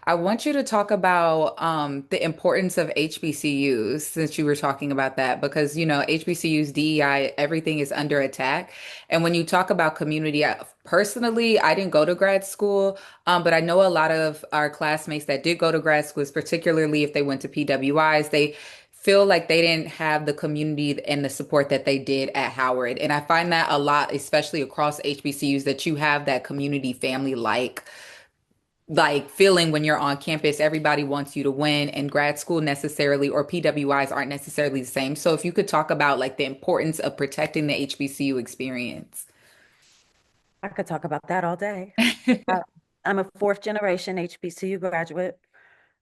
I want you to talk about the importance of HBCUs since you were talking about that, because HBCUs, DEI, everything is under attack. And when you talk about community, personally, I didn't go to grad school, but I know a lot of our classmates that did go to grad schools, particularly if they went to PWIs, they feel like they didn't have the community and the support that they did at Howard. And I find that a lot, especially across HBCUs, that you have that community family like feeling when you're on campus. Everybody wants you to win, and grad school necessarily or PWIs aren't necessarily the same. So if you could talk about like the importance of protecting the HBCU experience. I could talk about that all day. Uh, I'm a fourth generation HBCU graduate,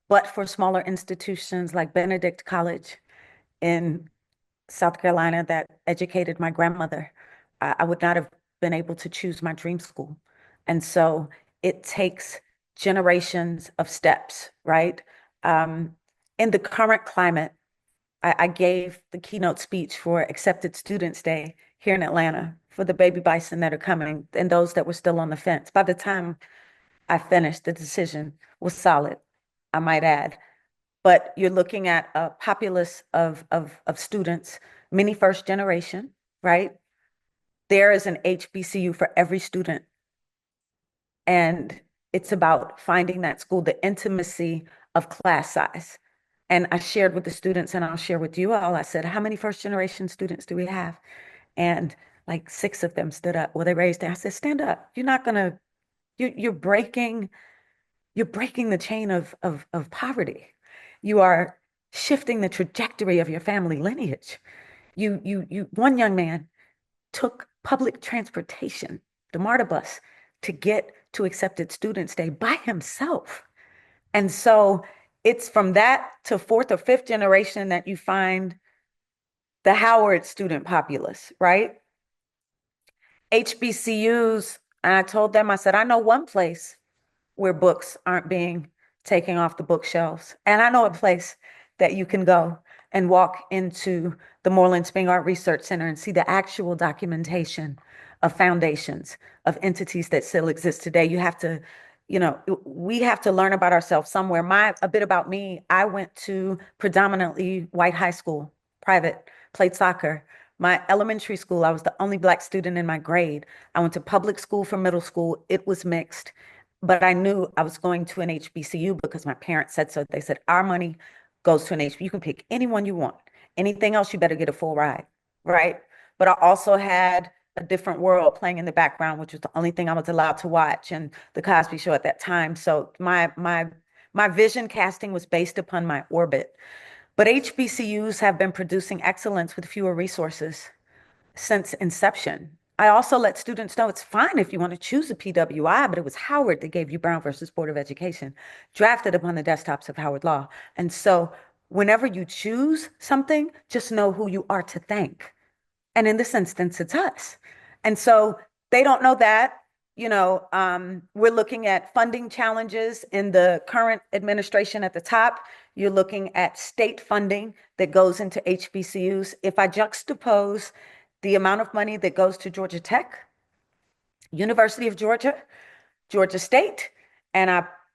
but for smaller institutions like Benedict College in South Carolina that educated my grandmother, I would not have been able to choose my dream school. And so it takes generations of steps, right? Um, in the current climate, I gave the keynote speech for Accepted Students Day here in Atlanta for the baby bison that are coming and those that were still on the fence. By the time I finished, the decision was solid, I might add. But you're looking at a populace of students, many first generation, right? There is an HBCU for every student. And it's about finding that school, the intimacy of class size. And I shared with the students, and I'll share with you all. I said, how many first generation students do we have? And like six of them stood up. Well, they raised their, I said, stand up. You're not gonna, you're breaking, you're breaking the chain of poverty. You are shifting the trajectory of your family lineage. One young man took public transportation, the MARTA bus, to get to Accepted Students Day by himself. And so it's from that to fourth or fifth generation that you find the Howard student populace, right? HBCUs, and I told them, I said, I know one place where books aren't being taken off the bookshelves. And I know a place that you can go and walk into the Moreland Sping Art Research Center and see the actual documentation of foundations of entities that still exist today. You have to, we have to learn about ourselves somewhere. A bit about me, I went to predominantly white high school, private, played soccer. My elementary school, I was the only Black student in my grade. I went to public school for middle school. It was mixed. But I knew I was going to an HBCU because my parents said so. They said, our money goes to an HBCU. You can pick anyone you want. Anything else, you better get a full ride, right? But I also had a different world playing in the background, which was the only thing I was allowed to watch, and the Cosby Show at that time. So my vision casting was based upon my orbit. But HBCUs have been producing excellence with fewer resources since inception. I also let students know it's fine if you want to choose a PWI, but it was Howard that gave you Brown versus Board of Education, drafted upon the desktops of Howard Law. And so whenever you choose something, just know who you are to thank. And in this instance, it's us. And so they don't know that. We're looking at funding challenges in the current administration at the top. You're looking at state funding that goes into HBCUs. If I juxtapose the amount of money that goes to Georgia Tech, University of Georgia, Georgia State, and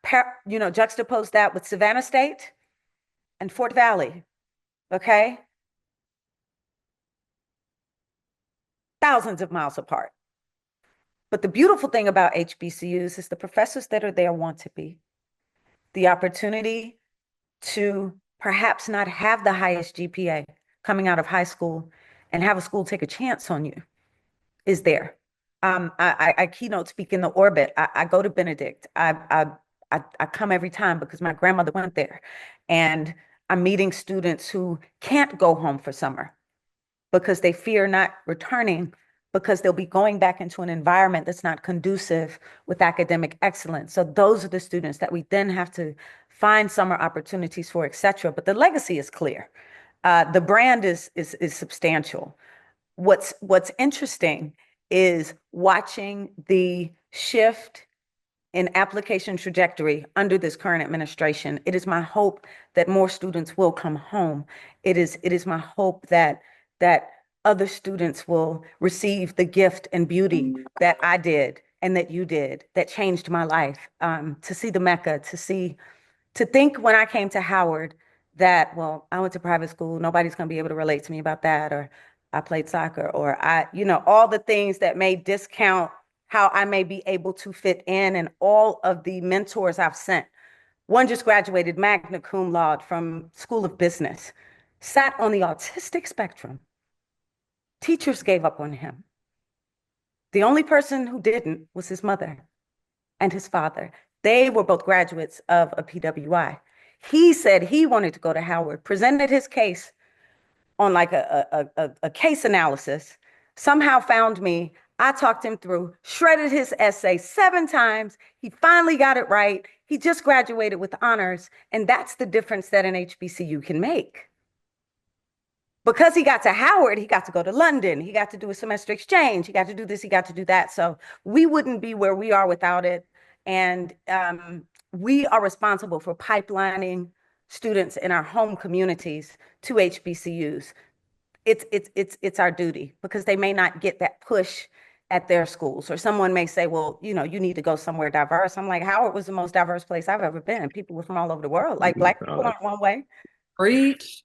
juxtapose that with Savannah State and Fort Valley, okay? Thousands of miles apart. But the beautiful thing about HBCUs is the professors that are there want to be. The opportunity to perhaps not have the highest GPA coming out of high school and have a school take a chance on you is there. I keynote speak in the orbit. I go to Benedict. I come every time because my grandmother went there. And I'm meeting students who can't go home for summer because they fear not returning because they'll be going back into an environment that's not conducive with academic excellence. So those are the students that we then have to find summer opportunities for, et cetera. But the legacy is clear. The brand is substantial. What's interesting is watching the shift in application trajectory under this current administration. It is my hope that more students will come home. It is my hope that other students will receive the gift and beauty that I did and that you did, that changed my life. To see the Mecca, to see To think when I came to Howard that, well, I went to private school, nobody's going to be able to relate to me about that, or I played soccer, or all the things that may discount how I may be able to fit in, and all of the mentors I've sent. One just graduated magna cum laude from School of Business, sat on the autistic spectrum. Teachers gave up on him. The only person who didn't was his mother and his father. They were both graduates of a PWI. He said he wanted to go to Howard, presented his case on like a case analysis, somehow found me. I talked him through, shredded his essay 7 times. He finally got it right. He just graduated with honors. And that's the difference that an HBCU can make. Because he got to Howard, he got to go to London. He got to do a semester exchange. He got to do this, he got to do that. So we wouldn't be where we are without it. And we are responsible for pipelining students in our home communities to HBCUs. It's our duty because they may not get that push at their schools, or someone may say, well, you need to go somewhere diverse. I'm like, Howard was the most diverse place I've ever been. People were from all over the world. Like, black people aren't one way. Preach.